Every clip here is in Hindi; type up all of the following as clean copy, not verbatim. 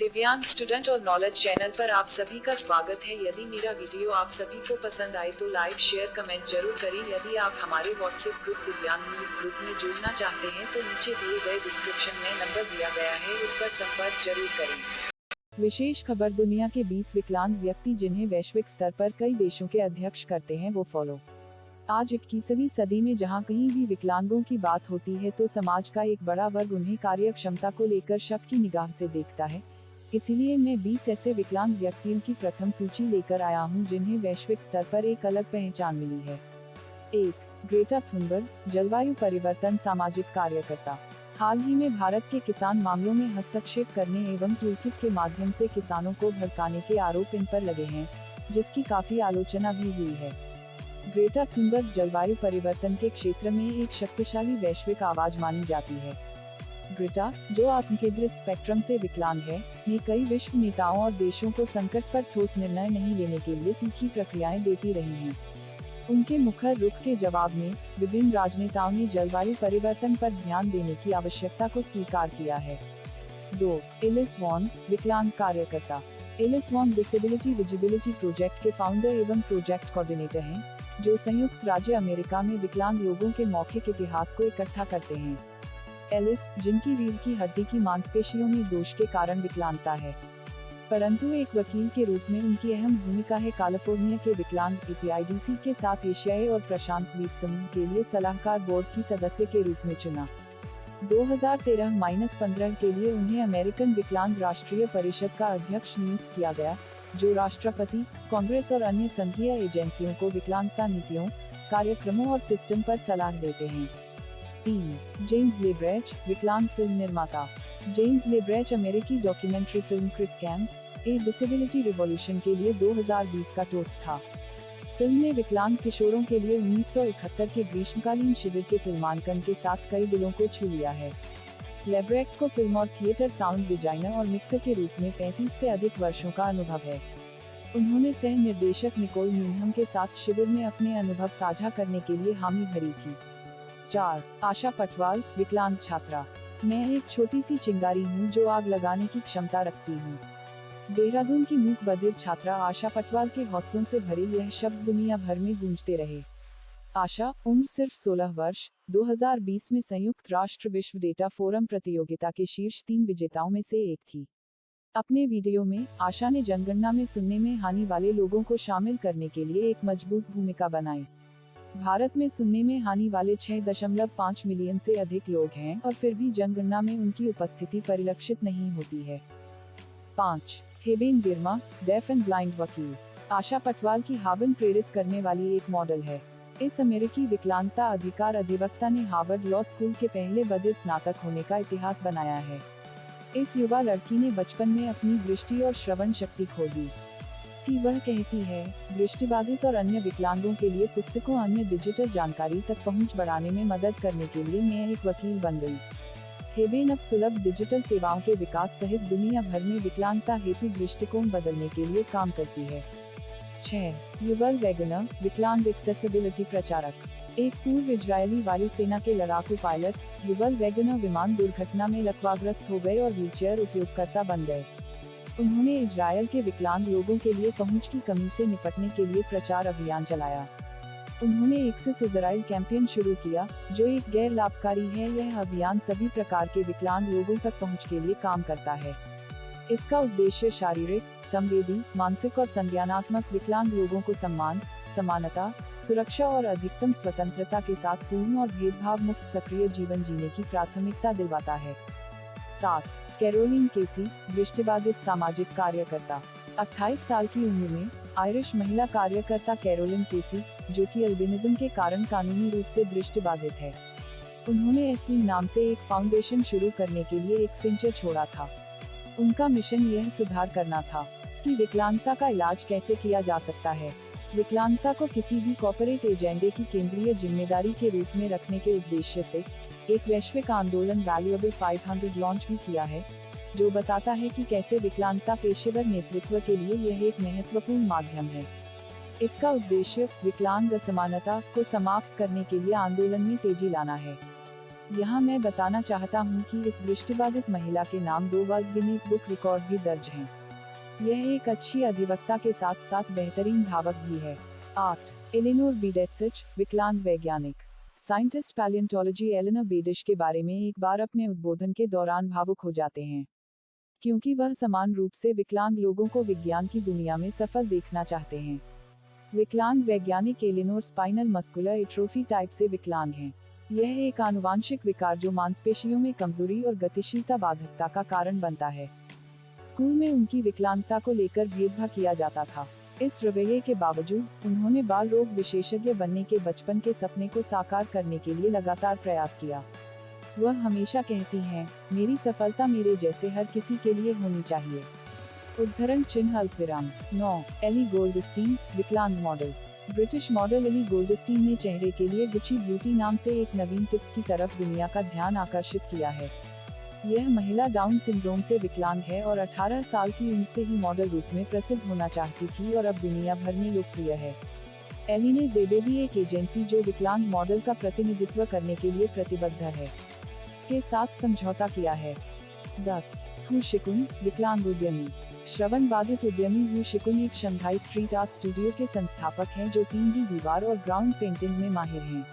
दिव्यांग स्टूडेंट और नॉलेज चैनल पर आप सभी का स्वागत है। यदि मेरा वीडियो आप सभी को पसंद आए तो लाइक शेयर कमेंट जरूर करें। यदि आप हमारे व्हाट्सएप ग्रुप दिव्यांग न्यूज ग्रुप में जुड़ना चाहते हैं तो नीचे दिए गए डिस्क्रिप्शन में नंबर दिया गया है, इस पर संपर्क जरूर करें। विशेष खबर, दुनिया के 20 विकलांग व्यक्ति जिन्हें वैश्विक स्तर पर कई देशों के अध्यक्ष करते हैं वो फॉलो। आज 21वीं सदी में जहां कहीं भी विकलांगों की बात होती है तो समाज का एक बड़ा वर्ग उन्हें कार्य क्षमता को लेकर शक की निगाह से देखता है। इसीलिए मैं 20 ऐसे विकलांग व्यक्तियों की प्रथम सूची लेकर आया हूं जिन्हें वैश्विक स्तर पर एक अलग पहचान मिली है। 1. ग्रेटा थुनबर्ग, जलवायु परिवर्तन सामाजिक कार्यकर्ता। हाल ही में भारत के किसान मामलों में हस्तक्षेप करने एवं टूलकिट के माध्यम से किसानों को भड़काने के आरोप इन पर लगे हैं, जिसकी काफी आलोचना भी हुई है। ग्रेटा थुनबर्ग जलवायु परिवर्तन के क्षेत्र में एक शक्तिशाली वैश्विक आवाज मानी जाती है। ग्रेटा, जो आत्मकेंद्रित स्पेक्ट्रम से विकलांग है, ने कई विश्व नेताओं और देशों को संकट पर ठोस निर्णय नहीं लेने के लिए तीखी प्रक्रियाएं देती रही हैं। उनके मुखर रुख के जवाब में विभिन्न राजनेताओं ने जलवायु परिवर्तन पर ध्यान देने की आवश्यकता को स्वीकार किया है। 2. एलिस वॉन, विकलांग कार्यकर्ता। Alice Vaughan disability visibility project के फाउंडर एवं प्रोजेक्ट कोऑर्डिनेटर हैं, जो संयुक्त राज्य अमेरिका में विकलांग लोगों के मौखिक इतिहास को इकट्ठा करते हैं। एलिस, जिनकी रीढ़ की हड्डी की मांसपेशियों में दोष के कारण विकलांगता है, परंतु एक वकील के रूप में उनकी अहम भूमिका है। कैलिफोर्निया के विकलांग APIDC के साथ एशियाई और प्रशांत द्वीप समूह के लिए सलाहकार बोर्ड की सदस्य के रूप में चुना। 2013-15 के लिए उन्हें अमेरिकन विकलांग राष्ट्रीय परिषद का अध्यक्ष नियुक्त किया गया, जो राष्ट्रपति, कांग्रेस और अन्य संघीय एजेंसियों को विकलांगता नीतियों, कार्यक्रमों और सिस्टम पर सलाह देते हैं। 3. जेम्स लेब्रेच, विकलांग फिल्म निर्माता। जेम्स लेब्रेच अमेरिकी डॉक्यूमेंट्री फिल्म क्रिक कैम्प, ए डिसेबिलिटी रिवॉल्यूशन के लिए 2020 का टोस्ट था। फिल्म ने विकलांग किशोरों के लिए 1971 के ग्रीष्मकालीन शिविर के फिल्मांकन के साथ कई दिलों को छू लिया है। लेब्रेच को फिल्म और थिएटर साउंड डिजाइनर और मिक्सर के रूप में 35 से अधिक वर्षों का अनुभव है। उन्होंने सह निर्देशक निकोल न्यूनहम के साथ शिविर में अपने अनुभव साझा करने के लिए हामी भरी थी। 4. आशा पटवाल, विकलांग छात्रा। मैं एक छोटी सी चिंगारी हूँ जो आग लगाने की क्षमता रखती हूँ। देहरादून की मूक बधिर छात्रा आशा पटवाल के हौसलों से भरे यह शब्द दुनिया भर में गूंजते रहे। आशा, उम्र सिर्फ 16 वर्ष, 2020 में संयुक्त राष्ट्र विश्व डेटा फोरम प्रतियोगिता के शीर्ष 3 विजेताओं में से एक थी। अपने वीडियो में आशा ने जनगणना में सुनने में हानि वाले लोगों को शामिल करने के लिए एक मजबूत भूमिका बनाई। भारत में सुनने में हानि वाले 6.5 मिलियन से अधिक लोग हैं और फिर भी जनगणना में उनकी उपस्थिति परिलक्षित नहीं होती है। 5. हेबेन गिरमा, डेफ एंड ब्लाइंड वकील। आशा पटवाल की हार्वर्ड प्रेरित करने वाली एक मॉडल है। इस अमेरिकी विकलांगता अधिकार अधिवक्ता ने हार्वर्ड लॉ स्कूल के पहले बधिर स्नातक होने का इतिहास बनाया है। इस युवा लड़की ने बचपन में अपनी दृष्टि और श्रवण शक्ति खो दी थी। वह कहती है, दृष्टिबाधित और अन्य विकलांगों के लिए पुस्तकों अन्य डिजिटल जानकारी तक पहुंच बढ़ाने में मदद करने के लिए मैं एक वकील बन गई। हेबेन अब सुलभ डिजिटल सेवाओं के विकास सहित दुनिया भर में विकलांगता हेतु दृष्टिकोण बदलने के लिए काम करती है। 6. युवल वैगनर, विकलांग एक्सेसिबिलिटी प्रचारक। एक पूर्व इजरायली वायुसेना के लड़ाकू पायलट, युवल वैगनर विमान दुर्घटना में लकवाग्रस्त हो गए और व्हीलचेयर उपयोगकर्ता बन गए। उन्होंने इजरायल के विकलांग लोगों के लिए पहुंच की कमी से निपटने के लिए प्रचार अभियान चलाया। उन्होंने एक्सेस इजराइल कैंपेन शुरू किया, जो एक गैर लाभकारी है। यह अभियान सभी प्रकार के विकलांग लोगों तक पहुंच के लिए काम करता है। इसका उद्देश्य शारीरिक, संवेदी, मानसिक और संज्ञानात्मक विकलांग लोगों को सम्मान, समानता, सुरक्षा और अधिकतम स्वतंत्रता के साथ पूर्ण और भेदभाव मुक्त सक्रिय जीवन जीने की प्राथमिकता दिलवाता है। 7. कैरोलिन केसी, दृष्टिबाधित सामाजिक कार्यकर्ता। 28 साल की उम्र में आयरिश महिला कार्यकर्ता कैरोलिन केसी, जो कि अल्बिनिज्म के कारण कानूनी रूप से दृष्टिबाधित है, उन्होंने एस्लिन नाम से एक फाउंडेशन शुरू करने के लिए एक सिंचर छोड़ा था। उनका मिशन यह सुधार करना था कि विकलांगता का इलाज कैसे किया जा सकता है। विकलांगता को किसी भी कॉर्पोरेट एजेंडे की केंद्रीय जिम्मेदारी के रूप में रखने के उद्देश्य से एक वैश्विक आंदोलन वैल्यूएबल 500 लॉन्च भी किया है, जो बताता है कि कैसे विकलांगता पेशेवर नेतृत्व के लिए यह एक महत्वपूर्ण माध्यम है। इसका उद्देश्य विकलांग असमानता को समाप्त करने के लिए आंदोलन में तेजी लाना है। यहाँ मैं बताना चाहता हूँ कि इस दृष्टिबाधित महिला के नाम 2 बार गिनीज बुक रिकॉर्ड भी दर्ज हैं। यह एक अच्छी अधिवक्ता के साथ साथ बेहतरीन धावक भी है। 8 एलिनोर बीडेट्सिच, विकलांग वैज्ञानिक। साइंटिस्ट पैलियोंटोलॉजी एलेना बेडिश के बारे में एक बार अपने उद्बोधन के दौरान भावुक हो जाते हैं, क्योंकि वह समान रूप से विकलांग लोगों को विज्ञान की दुनिया में सफल देखना चाहते हैं। विकलांग वैज्ञानिक Elinor spinal muscular atrophy type से विकलांग हैं। यह एक आनुवांशिक विकार जो मांसपेशियों में कमजोरी और गतिशीलता बाधिकता का कारण बनता है। स्कूल में उनकी विकलांगता को लेकर भेदभाव किया जाता था। इस रवैये के बावजूद उन्होंने बाल रोग विशेषज्ञ बनने के बचपन के सपने को साकार करने के लिए लगातार प्रयास किया। वह हमेशा कहती हैं, मेरी सफलता मेरे जैसे हर किसी के लिए होनी चाहिए। उद्धरण चिन्ह अल्पविराम। 9 एली गोल्डस्टीन, विकलांग model. British model Ellie Goldstein ने चेहरे के लिए गुची ब्यूटी नाम से एक नवीन टिप्स की तरफ दुनिया का ध्यान आकर्षित किया है। यह महिला डाउन सिंड्रोम से विकलांग है और 18 साल की उम्र से ही मॉडल रूप में प्रसिद्ध होना चाहती थी और अब दुनिया भर में लोकप्रिय है। एली ने जेबेबी, एक एजेंसी जो विकलांग मॉडल का प्रतिनिधित्व करने के लिए प्रतिबद्ध है, के साथ समझौता किया है। 10 हु शिकुन, विकलांग उद्यमी। श्रवण बाधित उद्यमी हु शिकुन एक शंघाई स्ट्रीट आर्ट स्टूडियो के संस्थापक हैं जो 3D दीवार और ग्राउंड पेंटिंग में माहिर हैं।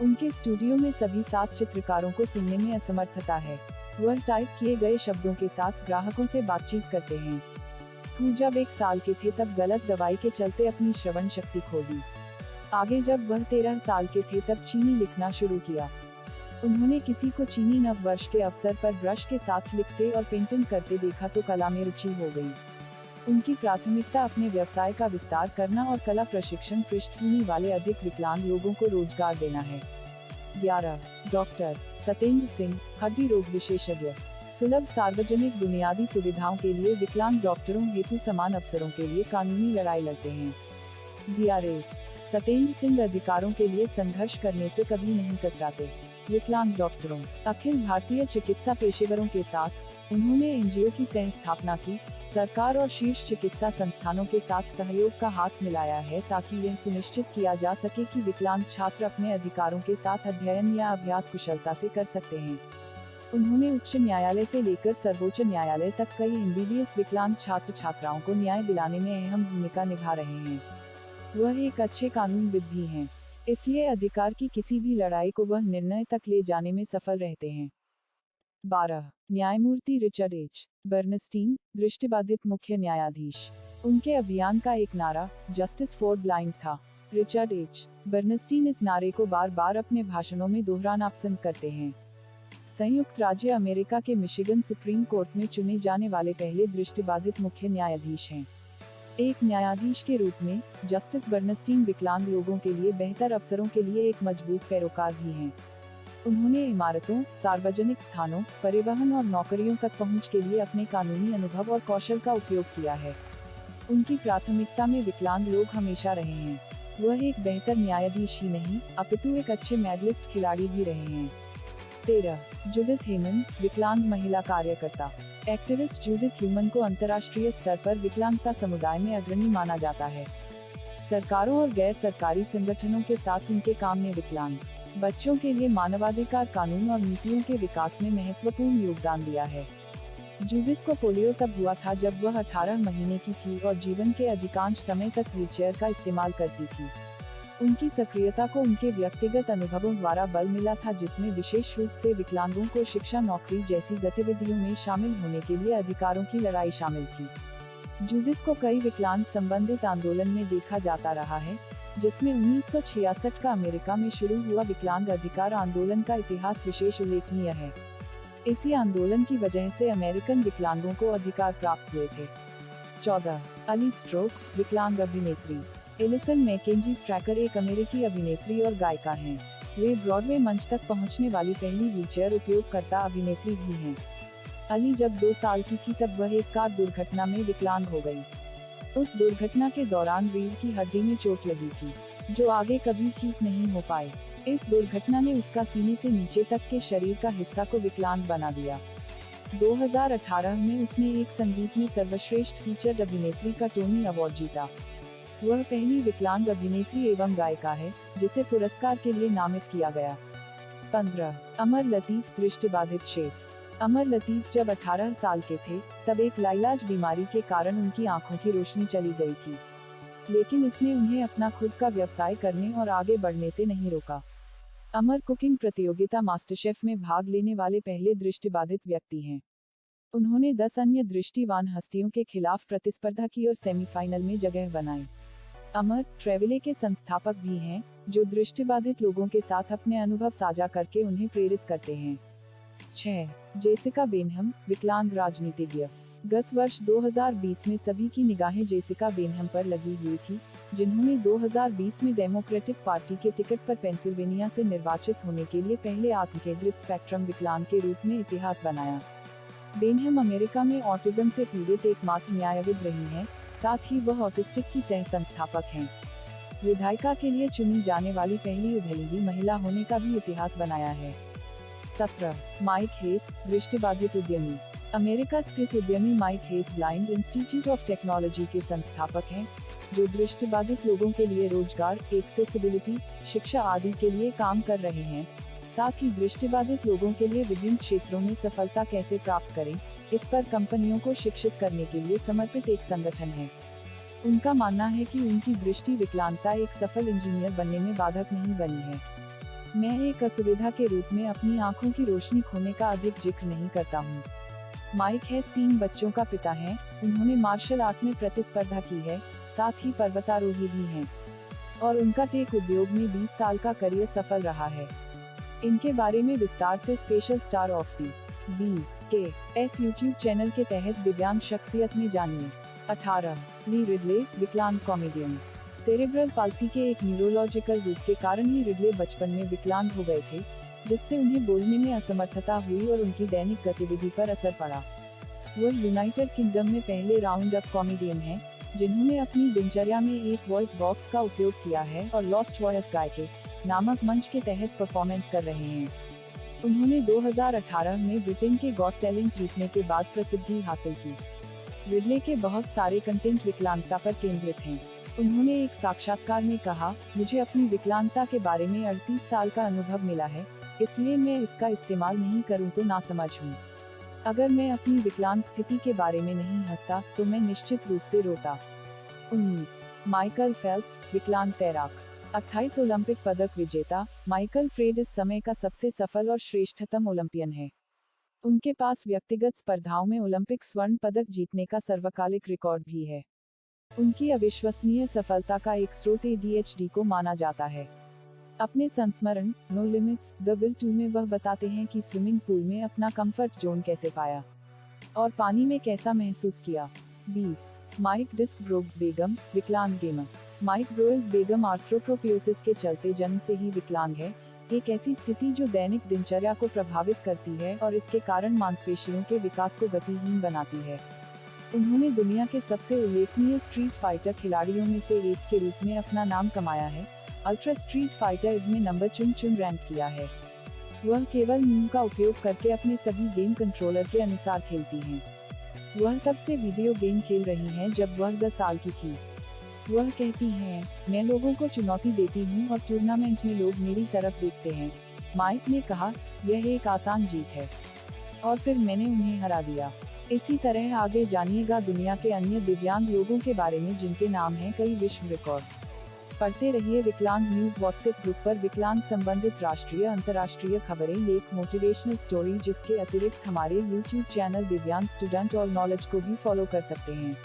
उनके स्टूडियो में सभी 7 चित्रकारों को सुनने में असमर्थता है। वह टाइप किए गए शब्दों के साथ ग्राहकों से बातचीत करते हैं। हु जब 1 साल के थे तब गलत दवाई के चलते अपनी श्रवण शक्ति खो दी। आगे जब वह 13 साल के थे तब चीनी लिखना शुरू किया। उन्होंने किसी को चीनी नव वर्ष के अवसर पर ब्रश के साथ लिखते और पेंटिंग करते देखा तो कला में रुचि हो गई। उनकी प्राथमिकता अपने व्यवसाय का विस्तार करना और कला प्रशिक्षण पृष्ठभूमि वाले अधिक विकलांग लोगों को रोजगार देना है। 11 डॉक्टर सतेंद्र सिंह, हड्डी रोग विशेषज्ञ। सुलभ सार्वजनिक बुनियादी सुविधाओं के लिए विकलांग डॉक्टरों हेतु समान अवसरों के लिए कानूनी लड़ाई लड़ते हैं। DRS सतेंद्र सिंह अधिकारों के लिए संघर्ष करने से कभी नहीं कतराते। विकलांग डॉक्टरों, अखिल भारतीय चिकित्सा पेशेवरों के साथ उन्होंने एनजीओ की सह स्थापना की, सरकार और शीर्ष चिकित्सा संस्थानों के साथ सहयोग का हाथ मिलाया है ताकि यह सुनिश्चित किया जा सके कि विकलांग छात्र अपने अधिकारों के साथ अध्ययन या अभ्यास कुशलता से कर सकते हैं। उन्होंने उच्च न्यायालय से लेकर सर्वोच्च न्यायालय तक कई MBBS विकलांग छात्र छात्राओं को न्याय दिलाने में अहम भूमिका निभा रहे हैं। वह एक अच्छे कानूनविद भी हैं, इसलिए अधिकार की किसी भी लड़ाई को वह निर्णय तक ले जाने में सफल रहते हैं। 12 न्यायमूर्ति रिचर्ड एच बर्नस्टीन, दृष्टिबाधित मुख्य न्यायाधीश। उनके अभियान का एक नारा जस्टिस फॉर ब्लाइंड था। रिचर्ड एच बर्नस्टीन इस नारे को बार बार अपने भाषणों में दोहराना पसंद करते हैं। संयुक्त राज्य अमेरिका के मिशिगन सुप्रीम कोर्ट में चुने जाने वाले पहले दृष्टिबाधित मुख्य न्यायाधीश हैं। एक न्यायाधीश के रूप में जस्टिस बर्नस्टीन विकलांग लोगों के लिए बेहतर अवसरों के लिए एक मजबूत पैरोकार भी हैं। उन्होंने इमारतों, सार्वजनिक स्थानों, परिवहन और नौकरियों तक पहुंच के लिए अपने कानूनी अनुभव और कौशल का उपयोग किया है। उनकी प्राथमिकता में विकलांग लोग हमेशा रहे हैं। वह एक बेहतर न्यायाधीश ही नहीं, अपितु एक अच्छे मेडलिस्ट खिलाड़ी भी रहे हैं। 13 जूडिथ ह्यूमन, विकलांग महिला कार्यकर्ता। एक्टिविस्ट जूडिथ ह्यूमन को अंतर्राष्ट्रीय स्तर पर विकलांगता समुदाय में अग्रणी माना जाता है। सरकारों और गैर सरकारी संगठनों के साथ उनके काम ने विकलांग बच्चों के लिए मानवाधिकार कानून और नीतियों के विकास में महत्वपूर्ण योगदान दिया है। जूडिथ को पोलियो तब हुआ था जब वह 18 महीने की थी और जीवन के अधिकांश समय तक व्हीलचेयर का इस्तेमाल करती थी। उनकी सक्रियता को उनके व्यक्तिगत अनुभवों द्वारा बल मिला था, जिसमें विशेष रूप से विकलांगों को शिक्षा, नौकरी जैसी गतिविधियों में शामिल होने के लिए अधिकारों की लड़ाई शामिल थी। जूडिथ को कई विकलांग संबंधित आंदोलन में देखा जाता रहा है, जिसमें 1966 का अमेरिका में शुरू हुआ विकलांग अधिकार आंदोलन का इतिहास विशेष उल्लेखनीय है। इसी आंदोलन की वजह से अमेरिकन विकलांगों को अधिकार प्राप्त हुए थे। 14 अली स्ट्रोक, विकलांग अभिनेत्री। एलिसन मैकेंजी स्ट्रैकर एक अमेरिकी अभिनेत्री और गायिका हैं। वे ब्रॉडवे मंच तक पहुंचने वाली पहली व्हीलचेयर उपयोगकर्ता अभिनेत्री भी हैं। अली जब 2 साल की थी तब वह एक कार दुर्घटना में विकलांग हो गई। उस दुर्घटना के दौरान रीढ़ की हड्डी में चोट लगी थी, जो आगे कभी ठीक नहीं हो पाई। इस दुर्घटना ने उसका सीने से नीचे तक के शरीर का हिस्सा को विकलांग बना दिया। 2018 में उसने एक संगीत में सर्वश्रेष्ठ फीचर्ड अभिनेत्री का टोनी अवार्ड जीता। वह पहली विकलांग अभिनेत्री एवं गायिका है जिसे पुरस्कार के लिए नामित किया गया। 15 अमर लतीफ दृष्टिबाधित शेफ। अमर लतीफ जब 18 साल के थे तब एक लाइलाज बीमारी के कारण उनकी आंखों की रोशनी चली गई थी, लेकिन इसने उन्हें अपना खुद का व्यवसाय करने और आगे बढ़ने से नहीं रोका। अमर कुकिंग प्रतियोगिता मास्टरशेफ में भाग लेने वाले पहले दृष्टिबाधित व्यक्ति हैं। उन्होंने 10 अन्य दृष्टिवान हस्तियों के खिलाफ प्रतिस्पर्धा की और सेमीफाइनल में जगह बनाई। अमर ट्रेवले के संस्थापक भी हैं, जो दृष्टिबाधित लोगों के साथ अपने अनुभव साझा करके उन्हें प्रेरित करते हैं। 6 जेसिका बेनहम विकलांग राजनीतिज्ञ। गत वर्ष 2020 में सभी की निगाहें जेसिका बेनहम पर लगी हुई थी, जिन्होंने 2020 में डेमोक्रेटिक पार्टी के टिकट पर पेंसिल्वेनिया से निर्वाचित होने के लिए पहले आत्म-केंद्रित स्पेक्ट्रम विकलांग के रूप में इतिहास बनाया। बेनहम अमेरिका में ऑटिज्म से पीड़ित एकमात्र न्यायविद रही हैं, साथ ही वह ऑटिस्टिक की सह संस्थापक हैं। विधायिका के लिए चुनी जाने वाली पहली उभरती महिला होने का भी इतिहास बनाया है। 17 माइक हेस दृष्टिबाधित उद्यमी। अमेरिका स्थित उद्यमी Mike Hess Blind Institute of Technology के संस्थापक हैं, जो दृष्टिबाधित लोगों के लिए रोजगार, एक्सेसिबिलिटी, शिक्षा आदि के लिए काम कर रहे हैं। साथ ही दृष्टिबाधित लोगों के लिए विभिन्न क्षेत्रों में सफलता कैसे प्राप्त करें, इस पर कंपनियों को शिक्षित करने के लिए समर्पित एक संगठन है। उनका मानना है कि उनकी दृष्टि विकलांगता एक सफल इंजीनियर बनने में बाधक नहीं बनी है। मैं एक असुविधा के रूप में अपनी आंखों की रोशनी खोने का अधिक जिक्र नहीं करता हूँ। माइक हेस 3 बच्चों का पिता है। उन्होंने मार्शल आर्ट में प्रतिस्पर्धा की है, साथ ही पर्वतारोही भी हैं, और उनका टेक उद्योग में 20 साल का करियर सफल रहा है। इनके बारे में विस्तार से special star of TBKS YouTube channel के तहत दिव्यांग शख्सियत में जानिए। 18 ली रिडले विकलांग कॉमेडियन। सेरेब्रल पाल्सी के एक न्यूरोलॉजिकल रूप के कारण ली रिडले बचपन में विकलांग हो गए थे, जिससे उन्हें बोलने में असमर्थता हुई और उनकी दैनिक गतिविधि पर असर पड़ा। वह यूनाइटेड किंगडम में पहले राउंड अप कॉमेडियन हैं, जिन्होंने अपनी दिनचर्या में एक वॉइस बॉक्स का उपयोग किया है और लॉस्ट वॉइस गायके नामक मंच के तहत परफॉर्मेंस कर रहे हैं। उन्होंने 2018 में ब्रिटेन के गॉट टैलेंट जीतने के बाद प्रसिद्धि हासिल की। रिडले के बहुत सारे कंटेंट विकलांगता पर केंद्रित हैं। उन्होंने एक साक्षात्कार में कहा, मुझे अपनी विकलांगता के बारे में 38 साल का अनुभव मिला है, इसलिए मैं इसका इस्तेमाल नहीं करूं तो नासमझ हूं। अगर मैं अपनी विकलांग स्थिति के बारे में नहीं हंसता तो मैं निश्चित रूप से रोता। 19 माइकल फेल्प्स विकलांग तैराक। 28 ओलंपिक पदक विजेता माइकल फेल्प्स इस समय का सबसे सफल और श्रेष्ठतम ओलंपियन है। उनके पास व्यक्तिगत स्पर्धाओं में ओलंपिक स्वर्ण पदक जीतने का सर्वकालिक रिकॉर्ड भी है। उनकी अविश्वसनीय सफलता का एक स्रोत ADHD को माना जाता है। अपने संस्मरण no limits the will to में वह बताते हैं कि स्विमिंग पूल में अपना कंफर्ट जोन कैसे पाया और पानी में कैसा महसूस किया। 20 माइक डिस्क ब्रोग्स बेगम विकलांग गेमर। माइक ब्रोइल्स बेगम आर्थ्रोप्रोपियोसिस के चलते जन्म से ही विकलांग है, एक ऐसी स्थिति जो दैनिक दिनचर्या को प्रभावित करती है और इसके कारण मांसपेशियों के विकास को गतिहीन बनाती है। उन्होंने दुनिया के सबसे उल्लेखनीय स्ट्रीट फाइटर खिलाड़ियों में से एक के रूप में अपना नाम कमाया है। अल्ट्रा स्ट्रीट फाइटर में नंबर चुन रैंक किया है। वह केवल मुंह का उपयोग करके अपने सभी गेम कंट्रोलर के अनुसार खेलती हैं। वह तब से वीडियो गेम खेल रही हैं जब वह 10 साल की थी। वह कहती हैं, मैं लोगों को चुनौती देती हूं और टूर्नामेंट में लोग मेरी तरफ देखते हैं। माइक ने कहा, यह एक आसान जीत है और फिर मैंने उन्हें हरा दिया। इसी तरह आगे जानिएगा दुनिया के अन्य दिव्यांग लोगों के बारे में जिनके नाम हैं कई विश्व रिकॉर्ड। पढ़ते रहिए विकलांग न्यूज व्हाट्सएप ग्रुप पर विकलांग संबंधित राष्ट्रीय अंतर्राष्ट्रीय खबरें, लेख, मोटिवेशनल स्टोरी, जिसके अतिरिक्त हमारे YouTube चैनल दिव्यांग स्टूडेंट और नॉलेज को भी फॉलो कर सकते हैं।